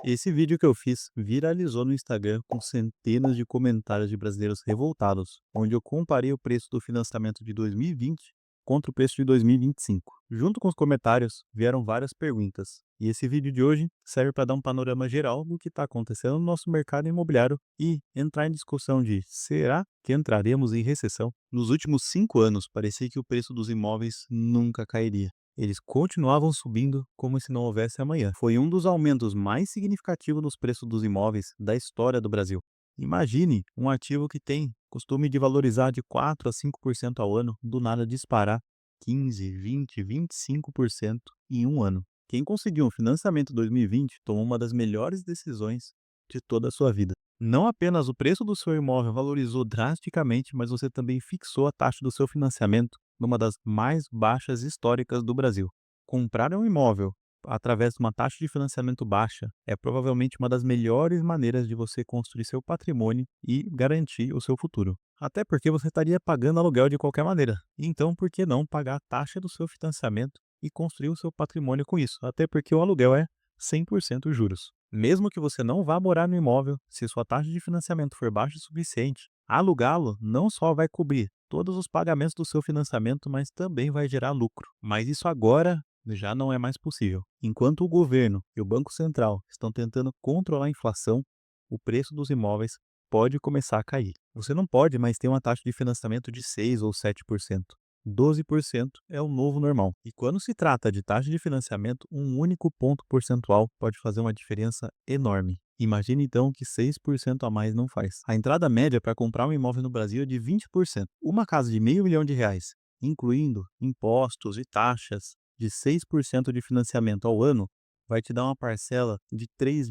Esse vídeo que eu fiz viralizou no Instagram com centenas de comentários de brasileiros revoltados, onde eu comparei o preço do financiamento de 2020 contra o preço de 2025. Junto com os comentários, vieram várias perguntas. E esse vídeo de hoje serve para dar um panorama geral do que está acontecendo no nosso mercado imobiliário e entrar em discussão de será que entraremos em recessão? Nos últimos 5 anos, parecia que o preço dos imóveis nunca cairia. Eles continuavam subindo como se não houvesse amanhã. Foi um dos aumentos mais significativos nos preços dos imóveis da história do Brasil. Imagine um ativo que tem costume de valorizar de 4 a 5% ao ano, do nada disparar 15, 20, 25% em um ano. Quem conseguiu um financiamento em 2020 tomou uma das melhores decisões de toda a sua vida. Não apenas o preço do seu imóvel valorizou drasticamente, mas você também fixou a taxa do seu financiamento numa das mais baixas históricas do Brasil. Comprar um imóvel através de uma taxa de financiamento baixa é provavelmente uma das melhores maneiras de você construir seu patrimônio e garantir o seu futuro. Até porque você estaria pagando aluguel de qualquer maneira. Então, por que não pagar a taxa do seu financiamento e construir o seu patrimônio com isso? Até porque o aluguel é 100% juros. Mesmo que você não vá morar no imóvel, se sua taxa de financiamento for baixa o suficiente, alugá-lo não só vai cobrir todos os pagamentos do seu financiamento, mas também vai gerar lucro. Mas isso agora já não é mais possível. Enquanto o governo e o Banco Central estão tentando controlar a inflação, o preço dos imóveis pode começar a cair. Você não pode mais ter uma taxa de financiamento de 6 ou 7%. 12% é o novo normal. E quando se trata de taxa de financiamento, um único ponto percentual pode fazer uma diferença enorme. Imagine então que 6% a mais não faz. A entrada média para comprar um imóvel no Brasil é de 20%. Uma casa de meio milhão de reais, incluindo impostos e taxas, de 6% de financiamento ao ano, vai te dar uma parcela de R$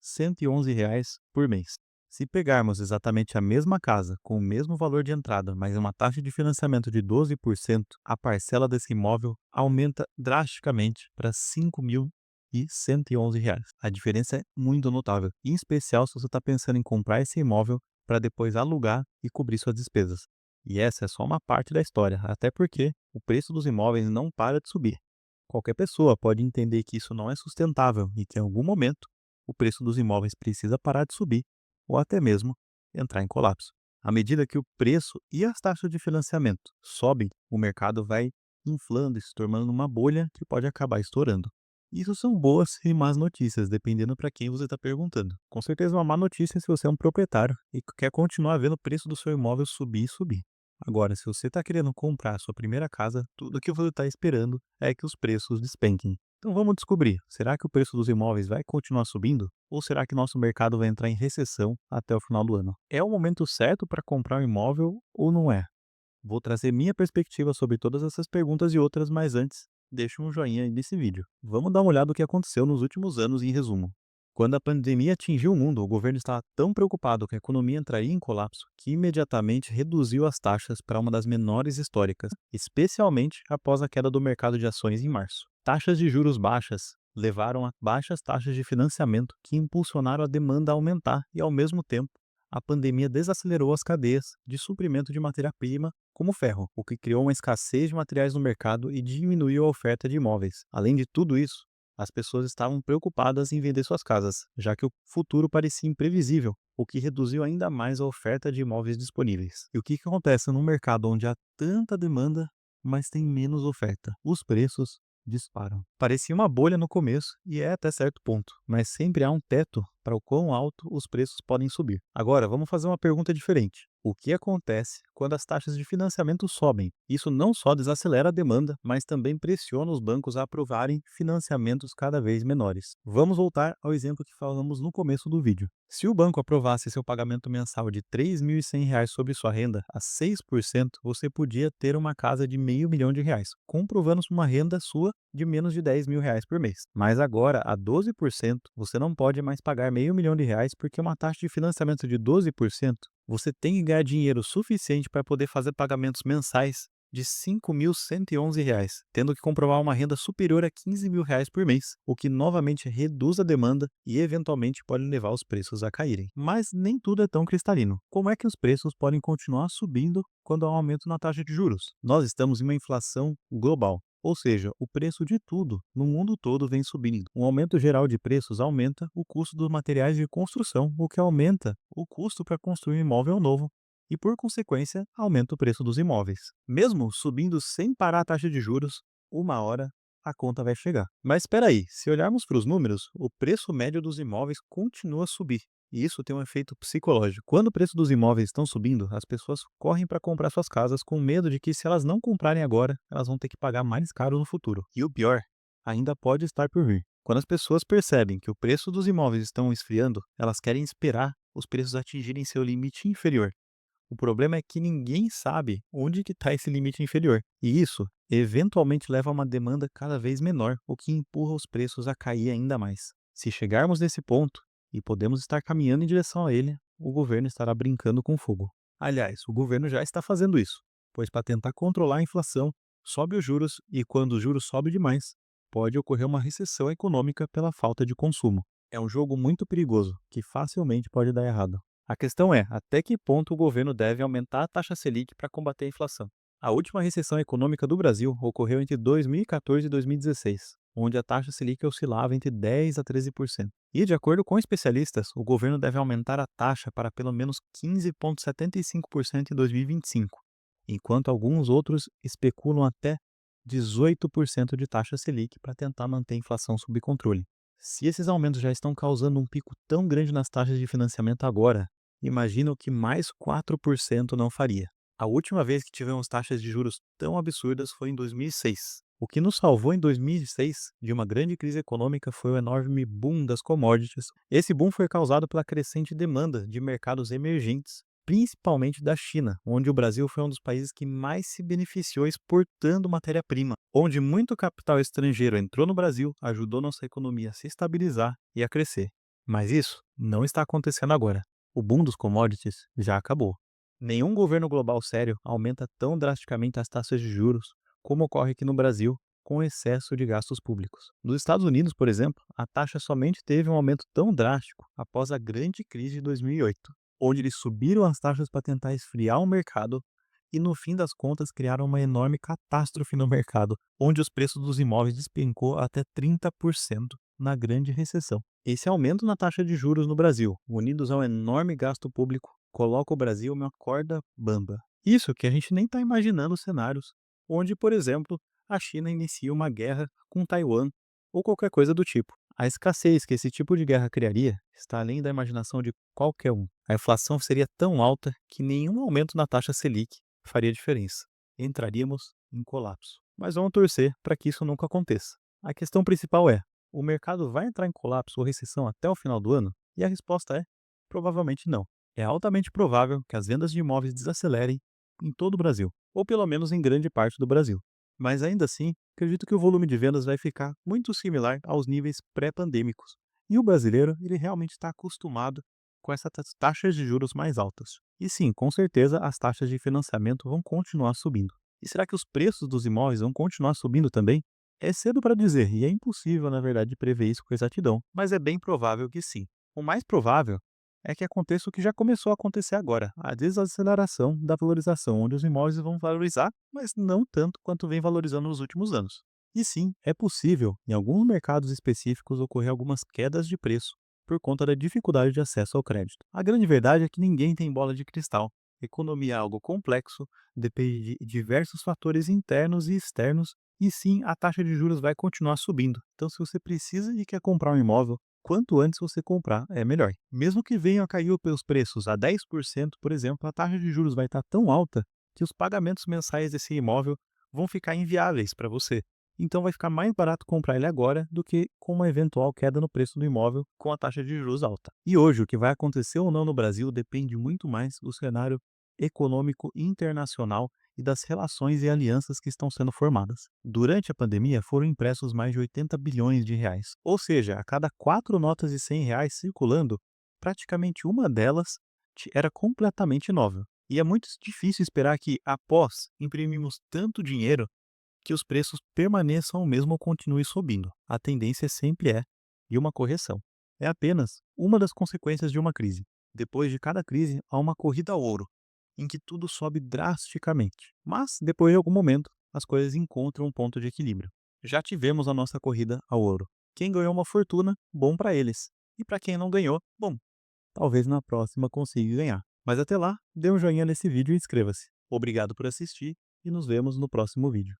3.111 por mês. Se pegarmos exatamente a mesma casa, com o mesmo valor de entrada, mas uma taxa de financiamento de 12%, a parcela desse imóvel aumenta drasticamente para R$ 5.111. A diferença é muito notável, em especial se você está pensando em comprar esse imóvel para depois alugar e cobrir suas despesas. E essa é só uma parte da história, até porque o preço dos imóveis não para de subir. Qualquer pessoa pode entender que isso não é sustentável e que em algum momento o preço dos imóveis precisa parar de subir ou até mesmo entrar em colapso. À medida que o preço e as taxas de financiamento sobem, o mercado vai inflando e se tornando uma bolha que pode acabar estourando. Isso são boas e más notícias, dependendo para quem você está perguntando. Com certeza, uma má notícia se você é um proprietário e quer continuar vendo o preço do seu imóvel subir e subir. Agora, se você está querendo comprar a sua primeira casa, tudo que você está esperando é que os preços despenquem. Então vamos descobrir, será que o preço dos imóveis vai continuar subindo? Ou será que nosso mercado vai entrar em recessão até o final do ano? É o momento certo para comprar um imóvel ou não é? Vou trazer minha perspectiva sobre todas essas perguntas e outras, mas antes, deixa um joinha aí nesse vídeo. Vamos dar uma olhada no que aconteceu nos últimos anos em resumo. Quando a pandemia atingiu o mundo, o governo estava tão preocupado que a economia entraria em colapso que imediatamente reduziu as taxas para uma das menores históricas, especialmente após a queda do mercado de ações em março. Taxas de juros baixas levaram a baixas taxas de financiamento que impulsionaram a demanda a aumentar e, ao mesmo tempo, a pandemia desacelerou as cadeias de suprimento de matéria-prima, como ferro, o que criou uma escassez de materiais no mercado e diminuiu a oferta de imóveis. Além de tudo isso, as pessoas estavam preocupadas em vender suas casas, já que o futuro parecia imprevisível, o que reduziu ainda mais a oferta de imóveis disponíveis. E o que acontece num mercado onde há tanta demanda, mas tem menos oferta? Os preços disparam. Parecia uma bolha no começo e é até certo ponto, mas sempre há um teto para o quão alto os preços podem subir. Agora, vamos fazer uma pergunta diferente. O que acontece quando as taxas de financiamento sobem? Isso não só desacelera a demanda, mas também pressiona os bancos a aprovarem financiamentos cada vez menores. Vamos voltar ao exemplo que falamos no começo do vídeo. Se o banco aprovasse seu pagamento mensal de R$ 3.100 sobre sua renda a 6%, você podia ter uma casa de meio milhão de reais, comprovando uma renda sua de menos de R$ 10.000 por mês. Mas agora, a 12%, você não pode mais pagar meio milhão de reais porque uma taxa de financiamento de 12%, você tem que ganhar dinheiro suficiente para poder fazer pagamentos mensais de R$ 5.111, tendo que comprovar uma renda superior a R$ 15.000 por mês, o que novamente reduz a demanda e eventualmente pode levar os preços a caírem. Mas nem tudo é tão cristalino. Como é que os preços podem continuar subindo quando há um aumento na taxa de juros? Nós estamos em uma inflação global. Ou seja, o preço de tudo no mundo todo vem subindo. Um aumento geral de preços aumenta o custo dos materiais de construção, o que aumenta o custo para construir um imóvel novo e, por consequência, aumenta o preço dos imóveis. Mesmo subindo sem parar a taxa de juros, uma hora a conta vai chegar. Mas espera aí, se olharmos para os números, o preço médio dos imóveis continua a subir. E isso tem um efeito psicológico. Quando o preço dos imóveis estão subindo, as pessoas correm para comprar suas casas com medo de que, se elas não comprarem agora, elas vão ter que pagar mais caro no futuro. E o pior, ainda pode estar por vir. Quando as pessoas percebem que o preço dos imóveis estão esfriando, elas querem esperar os preços atingirem seu limite inferior. O problema é que ninguém sabe onde que está esse limite inferior. E isso, eventualmente, leva a uma demanda cada vez menor, o que empurra os preços a cair ainda mais. Se chegarmos nesse ponto, e podemos estar caminhando em direção a ele, o governo estará brincando com fogo. Aliás, o governo já está fazendo isso, pois, para tentar controlar a inflação, sobe os juros e, quando os juros sobem demais, pode ocorrer uma recessão econômica pela falta de consumo. É um jogo muito perigoso, que facilmente pode dar errado. A questão é, até que ponto o governo deve aumentar a taxa Selic para combater a inflação? A última recessão econômica do Brasil ocorreu entre 2014 e 2016, onde a taxa Selic oscilava entre 10% a 13%. E, de acordo com especialistas, o governo deve aumentar a taxa para pelo menos 15,75% em 2025, enquanto alguns outros especulam até 18% de taxa Selic para tentar manter a inflação sob controle. Se esses aumentos já estão causando um pico tão grande nas taxas de financiamento agora, imagina o que mais 4% não faria. A última vez que tivemos taxas de juros tão absurdas foi em 2006. O que nos salvou em 2006 de uma grande crise econômica foi o enorme boom das commodities. Esse boom foi causado pela crescente demanda de mercados emergentes, principalmente da China, onde o Brasil foi um dos países que mais se beneficiou exportando matéria-prima, onde muito capital estrangeiro entrou no Brasil, ajudou nossa economia a se estabilizar e a crescer. Mas isso não está acontecendo agora. O boom dos commodities já acabou. Nenhum governo global sério aumenta tão drasticamente as taxas de juros como ocorre aqui no Brasil, com excesso de gastos públicos. Nos Estados Unidos, por exemplo, a taxa somente teve um aumento tão drástico após a grande crise de 2008, onde eles subiram as taxas para tentar esfriar o mercado e, no fim das contas, criaram uma enorme catástrofe no mercado, onde os preços dos imóveis despencou até 30% na grande recessão. Esse aumento na taxa de juros no Brasil, unidos ao enorme gasto público, coloca o Brasil em uma corda bamba. Isso que a gente nem está imaginando cenários onde, por exemplo, a China inicia uma guerra com Taiwan ou qualquer coisa do tipo. A escassez que esse tipo de guerra criaria está além da imaginação de qualquer um. A inflação seria tão alta que nenhum aumento na taxa Selic faria diferença. Entraríamos em colapso. Mas vamos torcer para que isso nunca aconteça. A questão principal é: o mercado vai entrar em colapso ou recessão até o final do ano? E a resposta é: provavelmente não. É altamente provável que as vendas de imóveis desacelerem em todo o Brasil, ou pelo menos em grande parte do Brasil. Mas ainda assim, acredito que o volume de vendas vai ficar muito similar aos níveis pré-pandêmicos. E o brasileiro, ele realmente está acostumado com essas taxas de juros mais altas. E sim, com certeza as taxas de financiamento vão continuar subindo. E será que os preços dos imóveis vão continuar subindo também? É cedo para dizer, e é impossível, na verdade, prever isso com exatidão, mas é bem provável que sim. O mais provável é que aconteça o que já começou a acontecer agora, a desaceleração da valorização, onde os imóveis vão valorizar, mas não tanto quanto vem valorizando nos últimos anos. E sim, é possível, em alguns mercados específicos, ocorrer algumas quedas de preço por conta da dificuldade de acesso ao crédito. A grande verdade é que ninguém tem bola de cristal. Economia é algo complexo, depende de diversos fatores internos e externos, e sim, a taxa de juros vai continuar subindo. Então, se você precisa e quer comprar um imóvel, quanto antes você comprar é melhor. Mesmo que venha a cair os preços a 10%, por exemplo, a taxa de juros vai estar tão alta que os pagamentos mensais desse imóvel vão ficar inviáveis para você. Então vai ficar mais barato comprar ele agora do que com uma eventual queda no preço do imóvel com a taxa de juros alta. E hoje, o que vai acontecer ou não no Brasil depende muito mais do cenário econômico internacional e das relações e alianças que estão sendo formadas. Durante a pandemia, foram impressos mais de 80 bilhões de reais. Ou seja, a cada 4 notas de 100 reais circulando, praticamente uma delas era completamente nova. E é muito difícil esperar que, após imprimirmos tanto dinheiro, que os preços permaneçam o mesmo ou continuem subindo. A tendência sempre é de uma correção. É apenas uma das consequências de uma crise. Depois de cada crise, há uma corrida ao ouro, em que tudo sobe drasticamente. Mas, depois de algum momento, as coisas encontram um ponto de equilíbrio. Já tivemos a nossa corrida ao ouro. Quem ganhou uma fortuna, bom para eles. E para quem não ganhou, bom, talvez na próxima consiga ganhar. Mas até lá, dê um joinha nesse vídeo e inscreva-se. Obrigado por assistir e nos vemos no próximo vídeo.